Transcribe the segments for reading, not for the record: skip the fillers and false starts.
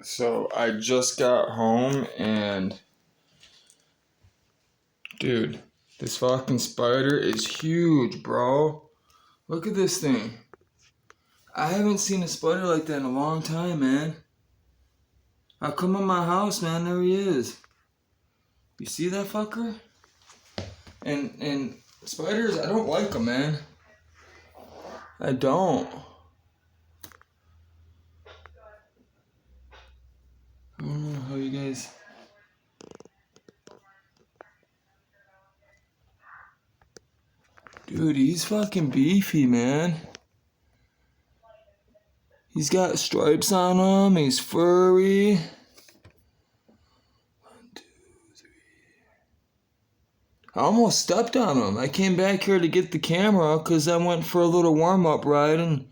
So I just got home and dude, this fucking spider is huge, bro. Look at this thing. I haven't seen a spider like that in a long time, man. I come in my house, man, there he is. You see that fucker? And spiders, I don't like them, man. I don't. I don't know how you guys... Dude, he's fucking beefy, man. He's got stripes on him, he's furry. 1, 2, 3. I almost stepped on him. I came back here to get the camera because I went for a little warm-up ride and,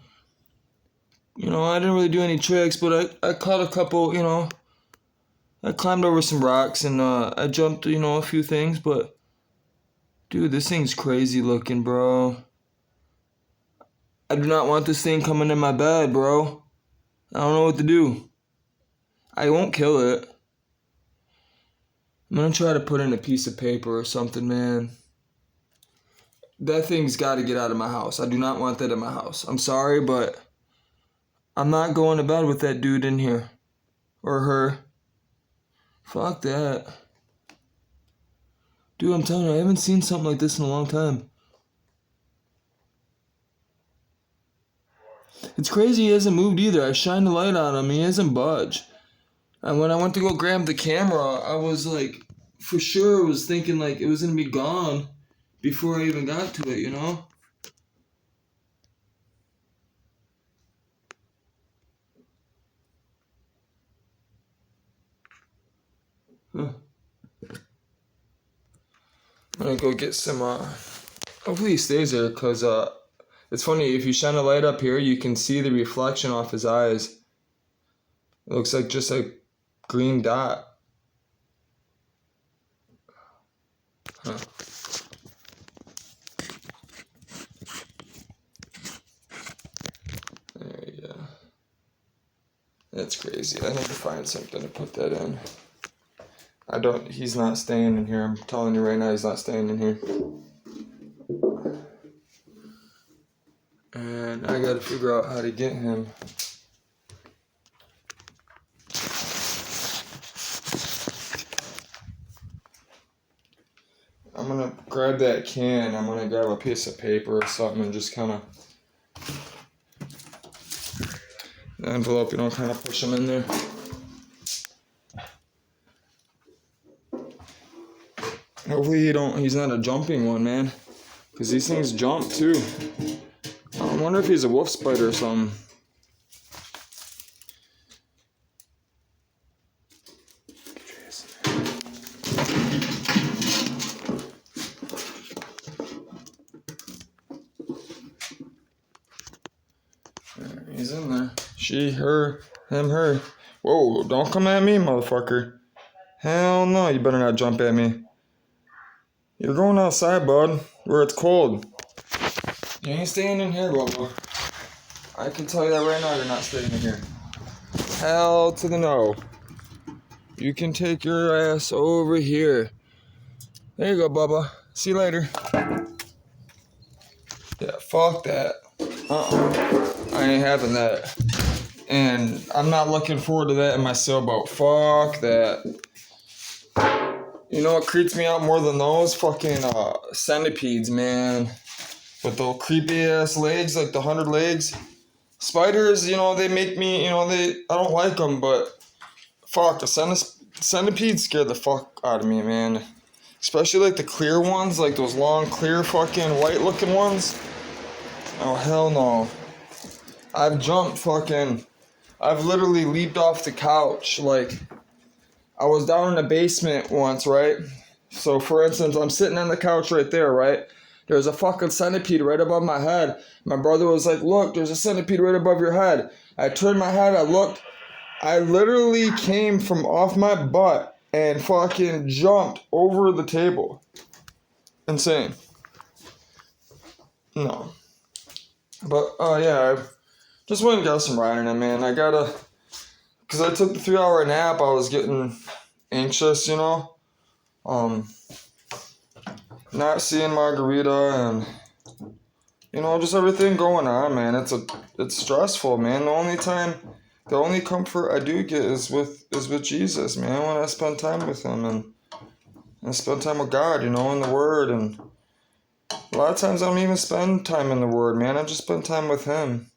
I didn't really do any tricks, but I caught a couple, I climbed over some rocks and I jumped, a few things, but dude, this thing's crazy looking, bro. I do not want this thing coming in my bed, bro. I don't know what to do. I won't kill it. I'm gonna try to put in a piece of paper or something, man. That thing's gotta get out of my house. I do not want that in my house. I'm sorry, but I'm not going to bed with that dude in here. Or her. Fuck that. Dude, I'm telling you, I haven't seen something like this in a long time. It's crazy he hasn't moved either. I shined the light on him. He hasn't budged. And when I went to go grab the camera, I was like, for sure was thinking like it was going to be gone before I even got to it, Huh. I'm going to go get some, hopefully he stays there because, it's funny, if you shine a light up here, you can see the reflection off his eyes. It looks like just a green dot. Huh. There you go. That's crazy. I need to find something to put that in. He's not staying in here. I'm telling you right now, he's not staying in here. And I gotta figure out how to get him. I'm gonna grab that can, I'm gonna grab a piece of paper or something and just kind of the envelope, kind of push him in there. Hopefully he's not a jumping one, man. Because these things jump too. I wonder if he's a wolf spider or something. He's in there. She, her, him, her. Whoa, don't come at me, motherfucker. Hell no, you better not jump at me. You're going outside, bud, where it's cold. You ain't staying in here, Bubba. I can tell you that right now, you're not staying in here. Hell to the no. You can take your ass over here. There you go, Bubba. See you later. Yeah, fuck that. I ain't having that. And I'm not looking forward to that in my sailboat. Fuck that. You know what creeps me out more than those? Fucking centipedes, man. With those creepy ass legs, like the 100 legs. Spiders, they make me, I don't like them, but fuck, the centipedes scare the fuck out of me, man. Especially like the clear ones, like those long, clear fucking white looking ones. Oh, hell no. I've literally leaped off the couch, like, I was down in the basement once, right? So, for instance, I'm sitting on the couch right there, right? There's a fucking centipede right above my head. My brother was like, look, there's a centipede right above your head. I turned my head, I looked. I literally came from off my butt and fucking jumped over the table. Insane. No. But, yeah, I just went and got some riding in, man. I got a because I took the 3-hour nap, I was getting anxious, you know. Not seeing Margarita and, you know, just everything going on, man. It's stressful, man. The only comfort I do get is with Jesus, man. When I spend time with Him and spend time with God, you know, in the Word. And a lot of times I don't even spend time in the Word, man. I just spend time with Him.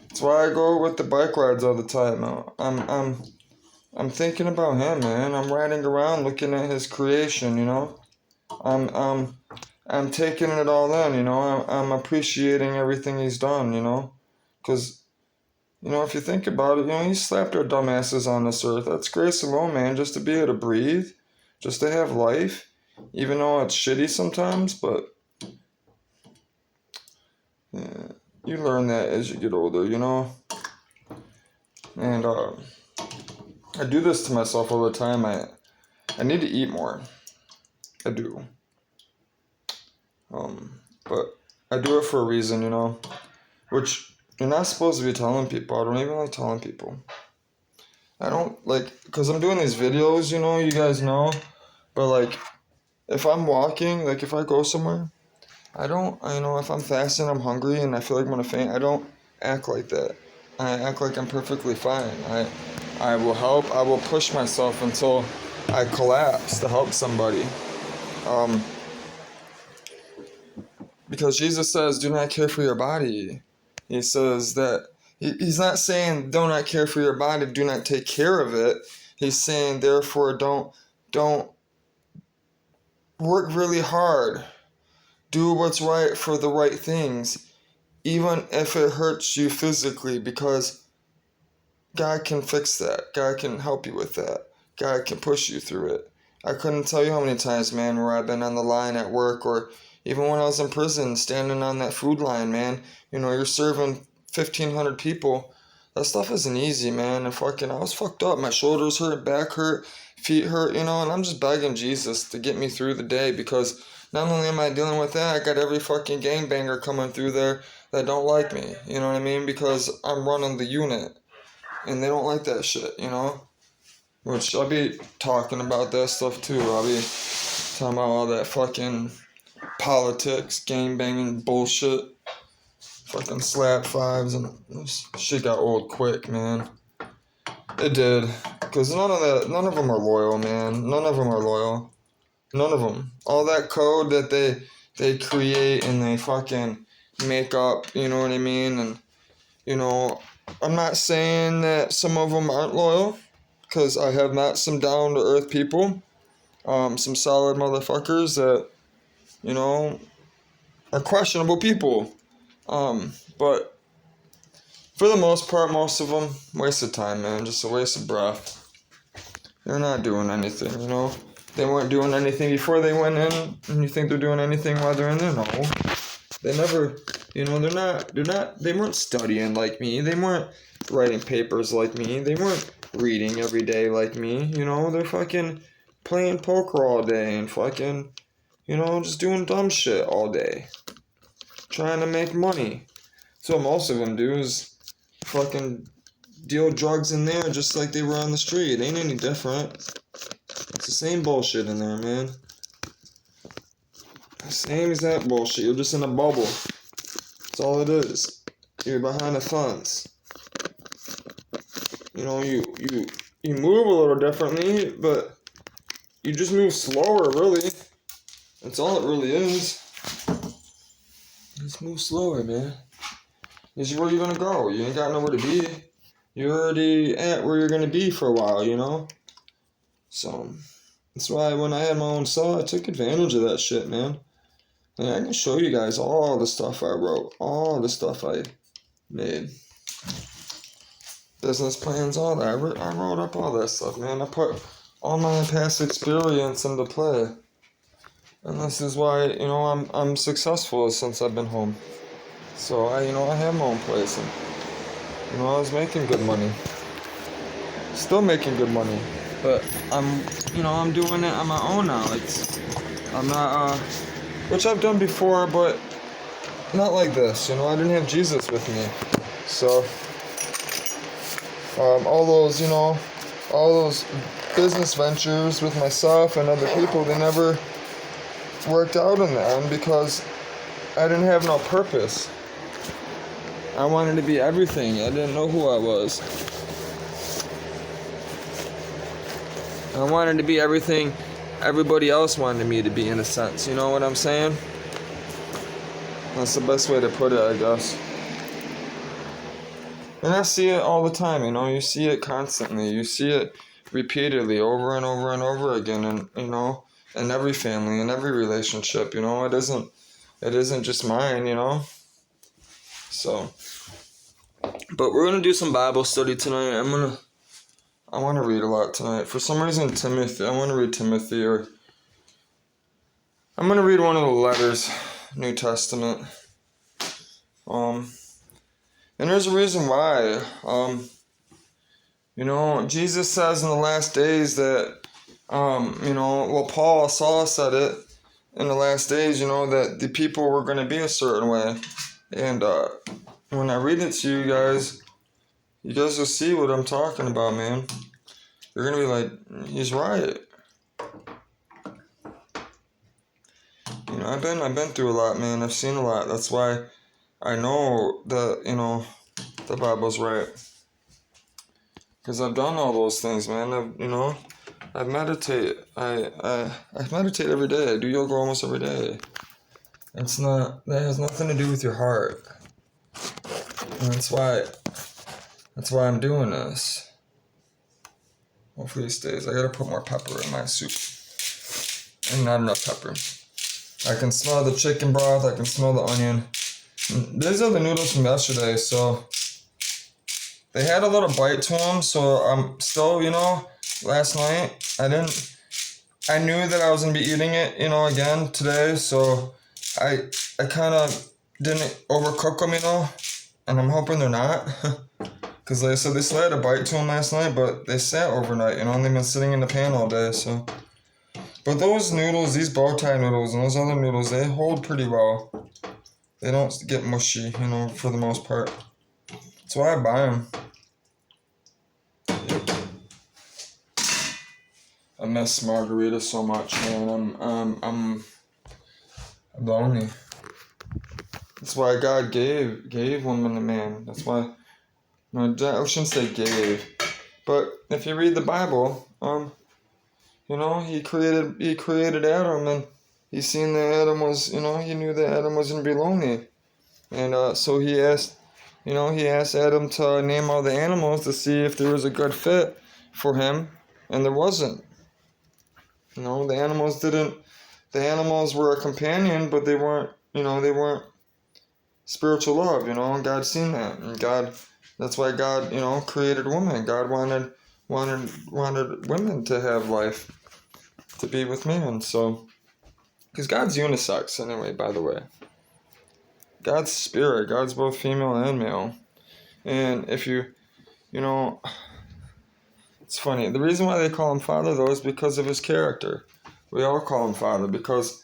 That's why I go with the bike rides all the time. I'm thinking about Him, man. I'm riding around looking at His creation, you know. I'm taking it all in, you know. I'm appreciating everything He's done, you know. Because, you know, if you think about it, you know, He slapped our dumbasses on this earth. That's grace alone, man. Just to be able to breathe, just to have life, even though it's shitty sometimes, but yeah, you learn that as you get older, you know. And I do this to myself all the time. I need to eat more. I do. But I do it for a reason, you know, which you're not supposed to be telling people. I don't even like telling people. I don't like, because I'm doing these videos, you know, you guys know, but like, if I'm walking, like if I go somewhere, I know, if I'm fasting, I'm hungry, and I feel like I'm gonna faint, I don't act like that. I act like I'm perfectly fine. I will push myself until I collapse to help somebody. Because Jesus says, do not care for your body. He says that, he's not saying do not care for your body, do not take care of it. He's saying, therefore, don't work really hard. Do what's right for the right things, even if it hurts you physically, because God can fix that. God can help you with that. God can push you through it. I couldn't tell you how many times, man, where I've been on the line at work, or even when I was in prison, standing on that food line, man. You know, you're serving 1,500 people. That stuff isn't easy, man. And I was fucked up. My shoulders hurt, back hurt, feet hurt, you know, and I'm just begging Jesus to get me through the day, because not only am I dealing with that, I got every fucking gangbanger coming through there that don't like me. You know what I mean? Because I'm running the unit. And they don't like that shit, you know? Which I'll be talking about that stuff too. I'll be talking about all that fucking politics, gang banging bullshit, fucking slap fives, and this shit got old quick, man. It did. Because none of them are loyal, man. None of them are loyal. None of them. All that code that they create and they fucking make up, you know what I mean? And, you know, I'm not saying that some of them aren't loyal, because I have met some down-to-earth people, some solid motherfuckers that, you know, are questionable people. But for the most part, most of them, waste of time, man, just a waste of breath. They're not doing anything, you know. They weren't doing anything before they went in, and you think they're doing anything while they're in there? No. They never, you know, they weren't studying like me. They weren't writing papers like me. They weren't reading every day like me, you know. They're fucking playing poker all day and fucking, you know, just doing dumb shit all day. Trying to make money. So most of them do is fucking deal drugs in there just like they were on the street. It ain't any different. It's the same bullshit in there, man. Same exact bullshit. You're just in a bubble. That's all it is. You're behind the fence. You know, you move a little differently, but you just move slower, really. That's all it really is. Just move slower, man. This is where you're gonna go. You ain't got nowhere to be. You're already at where you're gonna be for a while, you know? So, that's why when I had my own cell, I took advantage of that shit, man. And I can show you guys all the stuff I wrote, all the stuff I made. Business plans, all that. I wrote up all that stuff, man. I put all my past experience into play. And this is why, you know, I'm successful since I've been home. So I have my own place, and, you know, I was making good money. Still making good money. But I'm doing it on my own now. I'm not, which I've done before, but not like this, you know. I didn't have Jesus with me. So, all those, all those business ventures with myself and other people, they never worked out in the end because I didn't have no purpose. I wanted to be everything. I didn't know who I was. I wanted to be everything everybody else wanted me to be, in a sense. You know what I'm saying? That's the best way to put it, I guess. And I see it all the time, you see it constantly. You see it repeatedly over and over and over again, and, in every family, in every relationship, it isn't just mine, So, but we're going to do some Bible study tonight. I want to read a lot tonight. For some reason, Timothy, I want to read Timothy, or I'm going to read one of the letters, New Testament. And there's a reason why. Jesus says in the last days that, Saul said it in the last days, that the people were going to be a certain way. And when I read it to you guys will see what I'm talking about, man. You're going to be like, he's right. I've been through a lot, man. I've seen a lot. That's why I know that, the Bible's right. Because I've done all those things, man. I meditate. I meditate every day. I do yoga almost every day. That has nothing to do with your heart. And that's why I'm doing this. Hopefully it stays. I gotta put more pepper in my soup. And not enough pepper. I can smell the chicken broth. I can smell the onion. And these are the noodles from yesterday, so they had a little bite to them, so I'm still, last night, I knew that I was going to be eating it, again today, so I kind of didn't overcook them, and I'm hoping they're not, because like I said, they still had a bite to them last night, but they sat overnight, and they've been sitting in the pan all day, so. But those noodles, these bow tie noodles, and those other noodles, they hold pretty well. They don't get mushy, for the most part. That's why I buy them. I miss margaritas so much, man. I'm lonely. That's why God gave woman a man. That's why. No, I shouldn't say gave, but if you read the Bible, he created Adam, and he seen that Adam was, he knew that Adam was gonna be lonely, and so he asked Adam to name all the animals to see if there was a good fit for him, and there wasn't. The animals were a companion, but they weren't spiritual love, and God seen that, and that's why God, created woman. God wanted women to have life, to be with man, so, because God's unisex, anyway, by the way. God's spirit, God's both female and male, and if it's funny. The reason why they call him Father, though, is because of his character. We all call him Father because,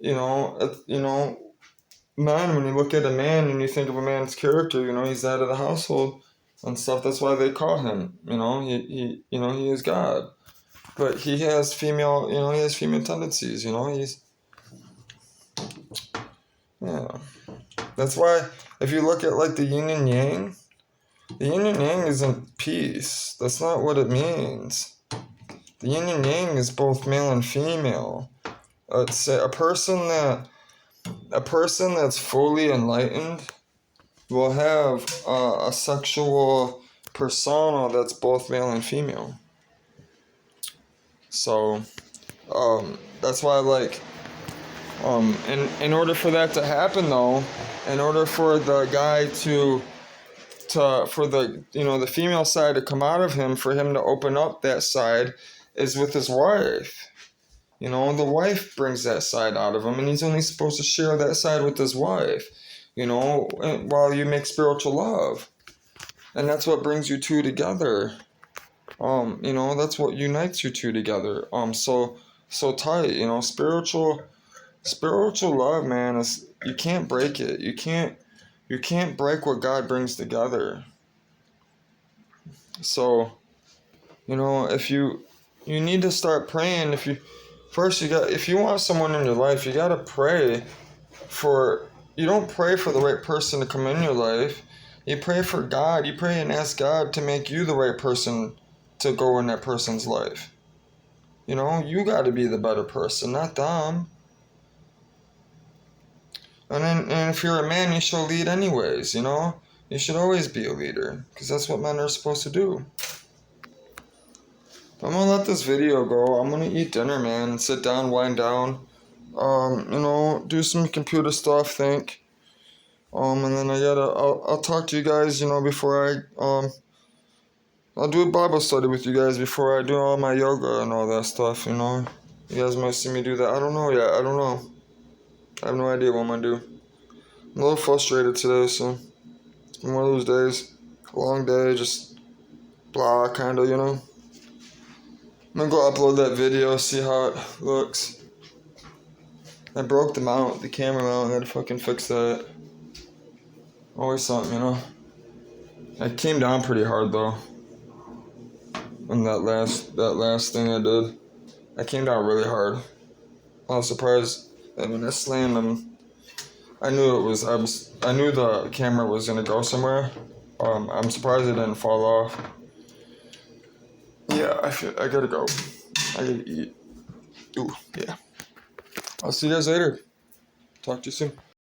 man, when you look at a man and you think of a man's character, he's that of the household and stuff. That's why they call him. He is God, but he has female tendencies. That's why if you look at like the yin and yang. The yin and yang isn't peace. That's not what it means. The yin and yang is both male and female. It's a person that's fully enlightened will have a sexual persona that's both male and female. So, that's why, in order for that to happen, though, in order for the guy for the female side to come out of him, for him to open up that side, is with his wife. The wife brings that side out of him, and he's only supposed to share that side with his wife, while you make spiritual love. And that's what brings you two together. That's what unites you two together. So tight, spiritual love, man, is, you can't break it. You can't break what God brings together. So, if you need to start praying. If you want someone in your life, you gotta pray you don't pray for the right person to come in your life. You pray for God. You pray and ask God to make you the right person to go in that person's life. You gotta be the better person, not them. And if you're a man, you should lead anyways, You should always be a leader, because that's what men are supposed to do. I'm gonna let this video go. I'm gonna eat dinner, man. Sit down, wind down. Do some computer stuff, think. And then I'll talk to you guys, before I'll do a Bible study with you guys before I do all my yoga and all that stuff, You guys might see me do that. I don't know yet. I don't know. I have no idea what I'm gonna do. I'm a little frustrated today, so it's been one of those days. A long day, just blah, kinda, I'm gonna go upload that video, see how it looks. I broke the camera mount, I had to fucking fix that. Always something, I came down pretty hard though. On that last thing I did. I came down really hard. I was surprised that when I slammed them, I knew the camera was gonna go somewhere. I'm surprised it didn't fall off. Yeah, I gotta go. I gotta eat. Ooh, yeah. I'll see you guys later. Talk to you soon.